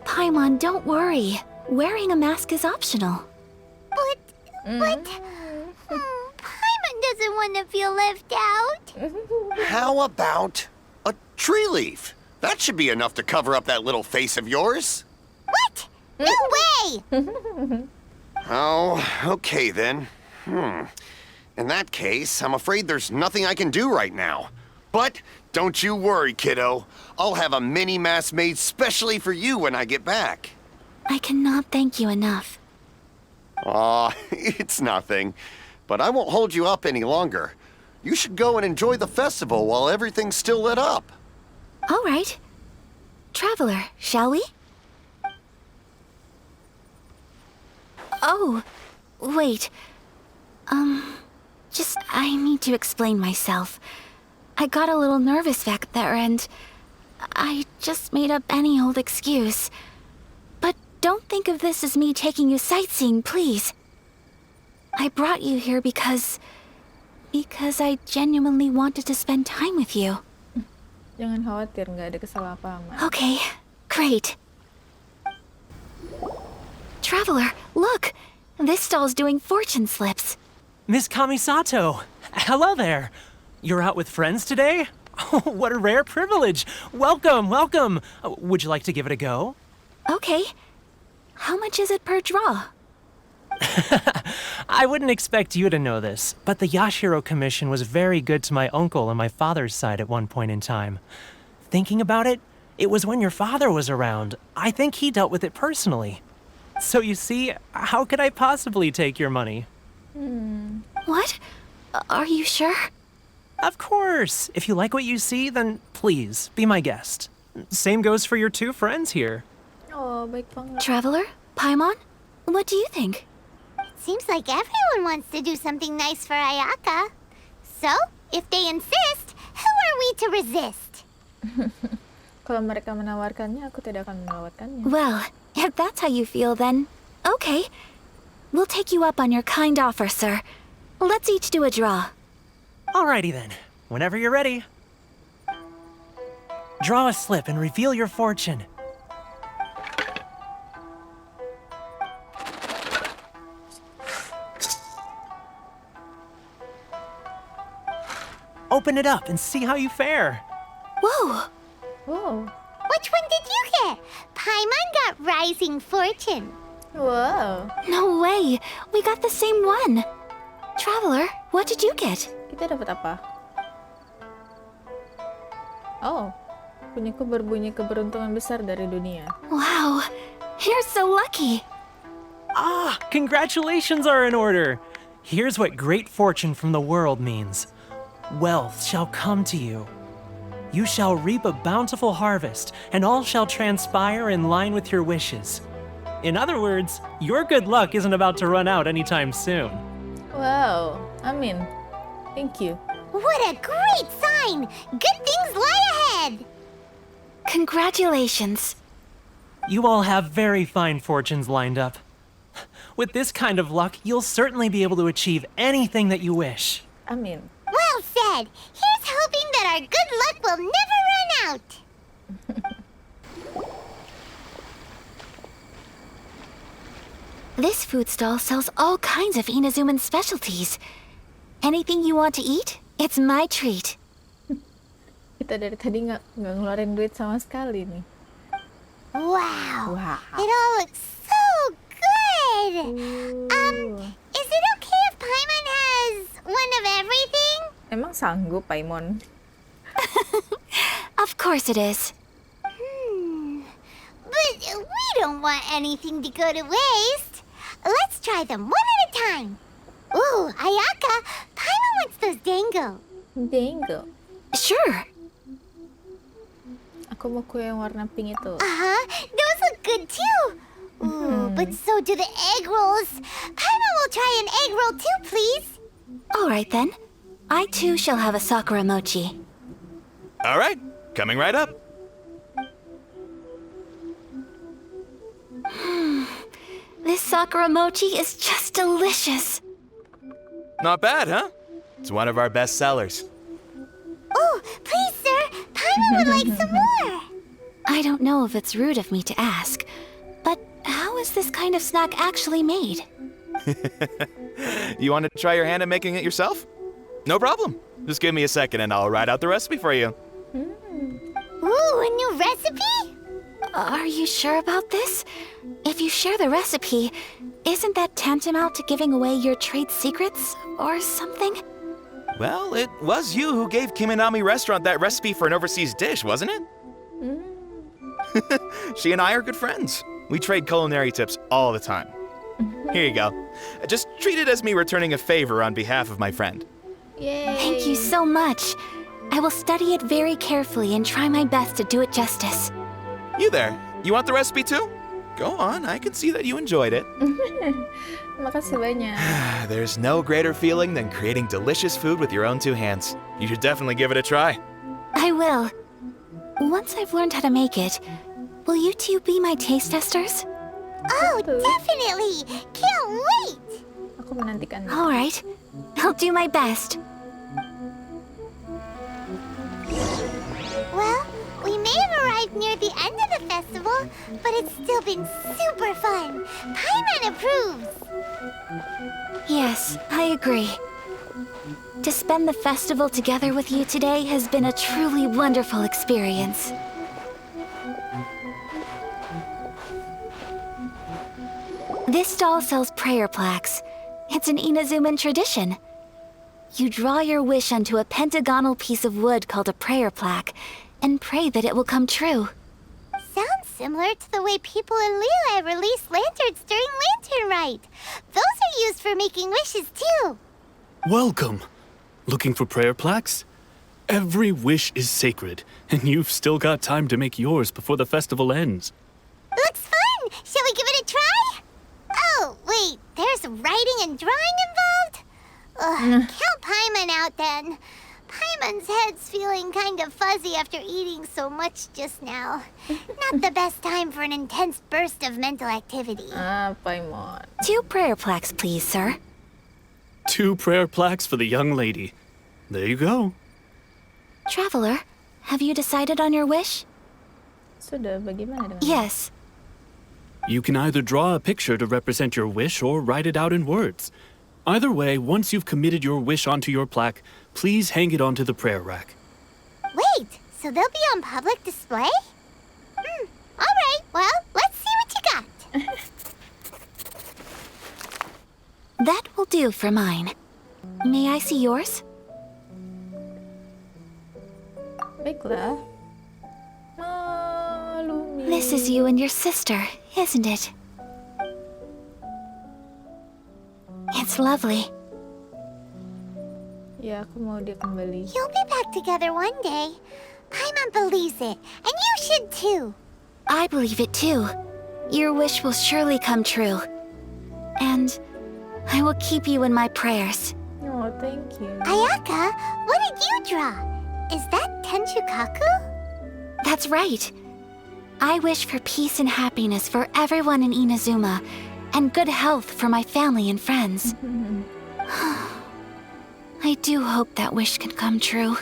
Paimon, don't worry. Wearing a mask is optional. But... Paimon doesn't want to feel left out. How about a tree leaf? That should be enough to cover up that little face of yours. What? No way! Oh, okay then. In that case, I'm afraid there's nothing I can do right now. But don't you worry, kiddo. I'll have a mini mask made specially for you when I get back. I cannot thank you enough. Aw, it's nothing. But I won't hold you up any longer. You should go and enjoy the festival while everything's still lit up. All right. Traveler, shall we? Oh, wait. I need to explain myself. I got a little nervous back there and I just made up any old excuse. But don't think of this as me taking you sightseeing, please. I brought you here because I genuinely wanted to spend time with you. Jangan khawatir, nggak ada kesalahpahaman. Okay, great. Traveler, look! This stall's doing fortune slips. Miss Kamisato! Hello there! You're out with friends today? Oh, what a rare privilege! Welcome, welcome! Would you like to give it a go? Okay. How much is it per draw? I wouldn't expect you to know this, but the Yashiro Commission was very good to my uncle on my father's side at one point in time. Thinking about it, it was when your father was around. I think he dealt with it personally. So you see, how could I possibly take your money? What? Are you sure? Of course! If you like what you see, then please, be my guest. Same goes for your two friends here. Oh, baik banget. Traveler? Paimon? What do you think? Seems like everyone wants to do something nice for Ayaka. So, if they insist, who are we to resist? Kalau mereka menawarkannya, aku tidak akan melewatkannya. Well, if that's how you feel, then okay. We'll take you up on your kind offer, sir. Let's each do a draw. Alrighty then, whenever you're ready. Draw a slip and reveal your fortune. Open it up and see how you fare. Whoa! Wow. Which one did you get? Paimon got Rising Fortune. Wow. No way! We got the same one! Traveler, what did you get? Kita dapat apa? Oh, punyaku berbunyi keberuntungan besar dari dunia. Wow! You're so lucky! Ah, congratulations are in order. Here's what great fortune from the world means. Wealth shall come to you. You shall reap a bountiful harvest, and all shall transpire in line with your wishes. In other words, your good luck isn't about to run out anytime soon. Wow, Amin. Thank you. What a great sign! Good things lie ahead! Congratulations. You all have very fine fortunes lined up. With this kind of luck, you'll certainly be able to achieve anything that you wish. Amin. Well said. Here's hoping that our good luck will never run out. This food stall sells all kinds of Inazuman specialties. Anything you want to eat, it's my treat. Kita dari tadi nggak ngeluarin duit sama sekali nih. Wow. Wow. It all looks so good. Is it okay if Paimon has one of everything? Emang sanggup, Paimon? Of course it is. But we don't want anything to go to waste. Let's try them one at a time. Ooh, Ayaka, Paimon wants those dango. Dango. Sure. Aku mau kue yang warna pink itu. Those look good too. Ooh, but so do the egg rolls. Paimon will try an egg roll too, please. All right then. I too shall have a sakura mochi. All right, coming right up. This sakura mochi is just delicious. Not bad, huh? It's one of our best sellers. Oh, please, sir. Paimon would like some more. I don't know if it's rude of me to ask, but how is this kind of snack actually made? You want to try your hand at making it yourself? No problem. Just give me a second and I'll write out the recipe for you. Ooh, a new recipe? Are you sure about this? If you share the recipe, isn't that tantamount to giving away your trade secrets or something? Well, it was you who gave Kiminami Restaurant that recipe for an overseas dish, wasn't it? She and I are good friends. We trade culinary tips all the time. Here you go. Just treat it as me returning a favor on behalf of my friend. Yay. Thank you so much. I will study it very carefully and try my best to do it justice. You there, you want the recipe too? Go on, I can see that you enjoyed it. Makasih banyak. There's no greater feeling than creating delicious food with your own two hands. You should definitely give it a try. I will. Once I've learned how to make it, will you two be my taste testers? Oh, definitely. Can't wait. Aku menantikan. All right. I'll do my best. Well, we may have arrived near the end of the festival, but it's still been super fun. Paimon approves. Yes, I agree. To spend the festival together with you today has been a truly wonderful experience. This stall sells prayer plaques. It's an Inazuman tradition. You draw your wish onto a pentagonal piece of wood called a prayer plaque and pray that it will come true. Sounds similar to the way people in Liyue release lanterns during Lantern Rite. Those are used for making wishes too. Welcome. Looking for prayer plaques? Every wish is sacred, and you've still got time to make yours before the festival ends. Looks fun! Shall we give it a try? Oh, wait, there's writing and drawing involved? Ugh, count Paimon out then. Paimon's head's feeling kind of fuzzy after eating so much just now. Not the best time for an intense burst of mental activity. Paimon. 2 prayer plaques, please, sir. 2 prayer plaques for the young lady. There you go. Traveler, have you decided on your wish? Sudah, bagaimana dengan? Yes. You can either draw a picture to represent your wish or write it out in words. Either way, once you've committed your wish onto your plaque, please hang it onto the prayer rack. Wait, so they'll be on public display? All right, well, let's see what you got. That will do for mine. May I see yours? Baiklah. Malumi. This is you and your sister, isn't it? It's lovely. Ya, aku mau dia kembali. You'll be back together one day. Paimon believes it, and you should too. I believe it too. Your wish will surely come true. And I will keep you in my prayers. Oh, thank you. Ayaka, what did you draw? Is that Tenshukaku? That's right. I wish for peace and happiness for everyone in Inazuma, and good health for my family and friends. I do hope that wish can come true.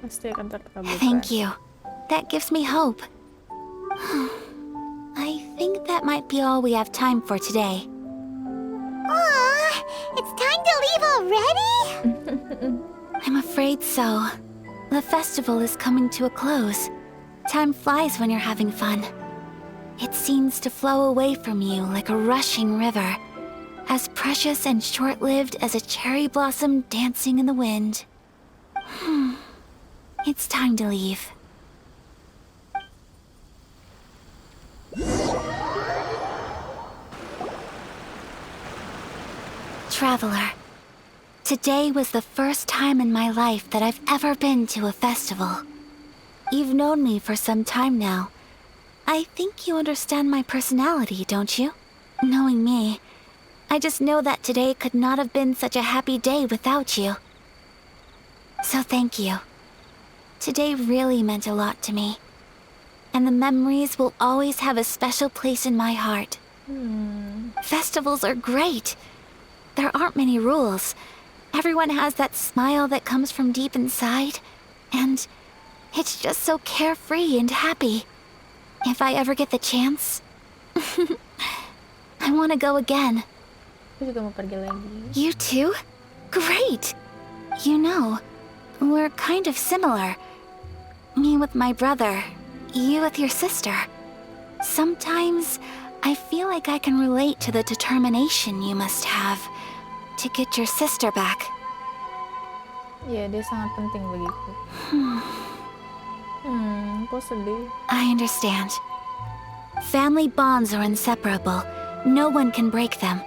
Pasti akan terkabulkan. Thank you. That gives me hope. I think that might be all we have time for today. Aw, it's time to leave already? I'm afraid so. The festival is coming to a close. Time flies when you're having fun. It seems to flow away from you like a rushing river, as precious and short-lived as a cherry blossom dancing in the wind. It's time to leave. Traveler, today was the first time in my life that I've ever been to a festival. You've known me for some time now. I think you understand my personality, don't you? Knowing me, I just know that today could not have been such a happy day without you. So thank you. Today really meant a lot to me. And the memories will always have a special place in my heart. Festivals are great. There aren't many rules. Everyone has that smile that comes from deep inside. And it's just so carefree and happy. If I ever get the chance, I want to go again. Aku juga mau pergi lagi. You too? Great! You know, we're kind of similar. Me with my brother, you with your sister. Sometimes I feel like I can relate to the determination you must have to get your sister back. Iya, dia sangat penting bagiku. Kok sedih? I understand. Family bonds are inseparable. No one can break them.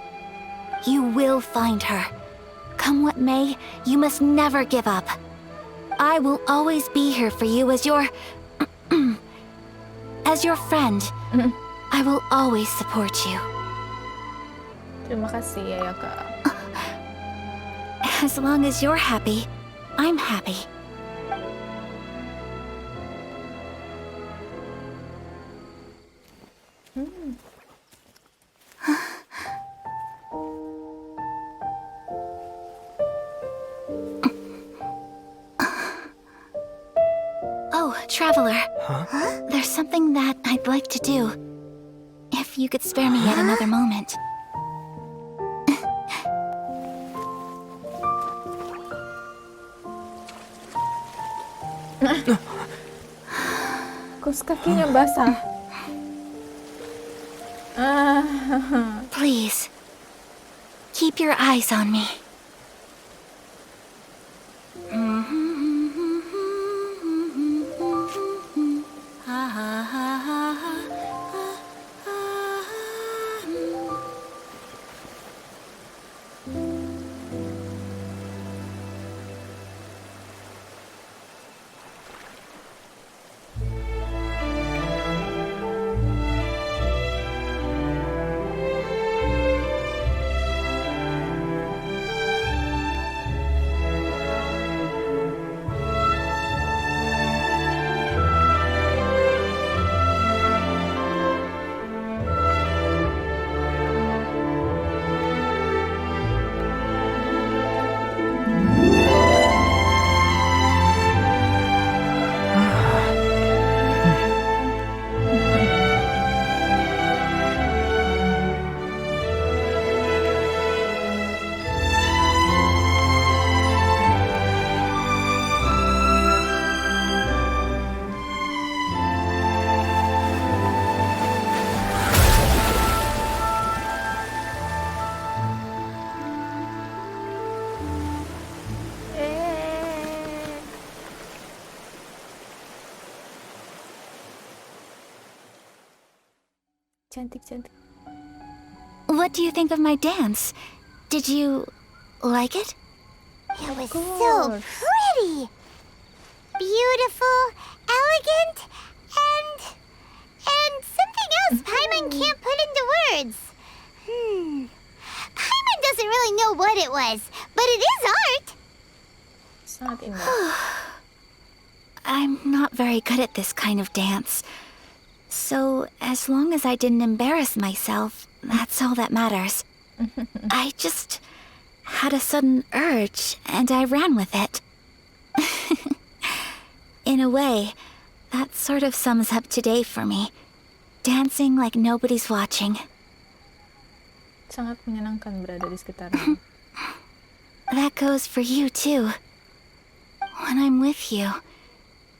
You will find her. Come what may, you must never give up. I will always be here for you as your... as your friend. I will always support you. Terima kasih, Ayaka. As long as you're happy, I'm happy. Oh, Traveler. There's something that I'd like to do. If you could spare me yet another moment. Kos kakinya basah. Please, keep your eyes on me. Cantik-cantik. What do you think of my dance? Did you like it? It was so pretty. Beautiful, elegant, and something else Paimon can't put into words. Paimon doesn't really know what it was, but it is art. Sangat indah. I'm not very good at this kind of dance. So, as long as I didn't embarrass myself, that's all that matters. I just had a sudden urge, and I ran with it. In a way, that sort of sums up today for me. Dancing like nobody's watching. Sangat menyenangkan berada di sekitarnya. That goes for you, too. When I'm with you,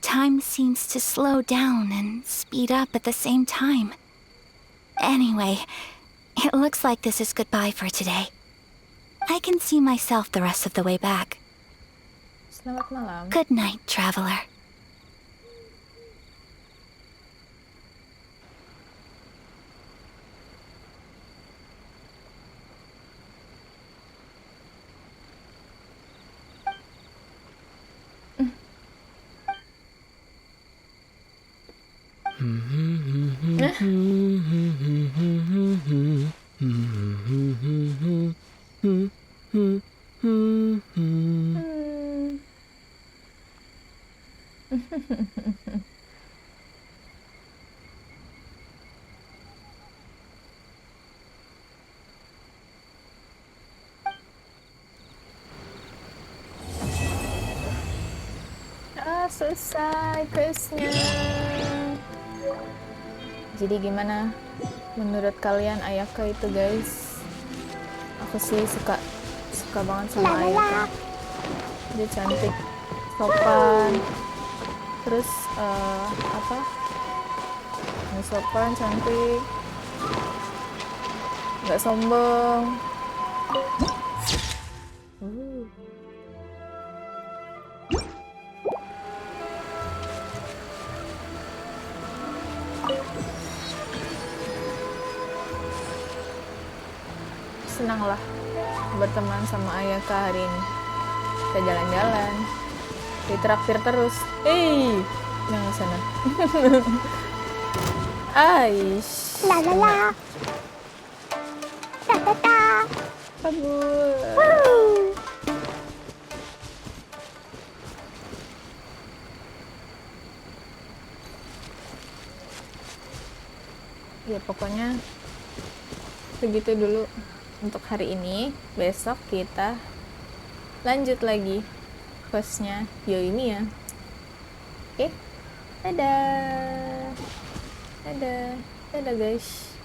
time seems to slow down and speed up at the same time. Anyway, it looks like this is goodbye for today. I can see myself the rest of the way back. Selamat malam. Good night, traveler. Selesai questnya. Jadi gimana menurut kalian Ayaka itu, guys? Aku sih suka banget sama Ayaka. Dia cantik, sopan, terus Dia sopan, cantik, nggak sombong. Senang lah berteman sama Ayaka hari ini. Kita jalan-jalan, ditraktir terus. Jangan sana. Aish. La la la. Ta ta ta. Kabur. Woo. Ya pokoknya segitu dulu untuk hari ini. Besok kita lanjut lagi questnya Yoimiya. Oke, dadah guys.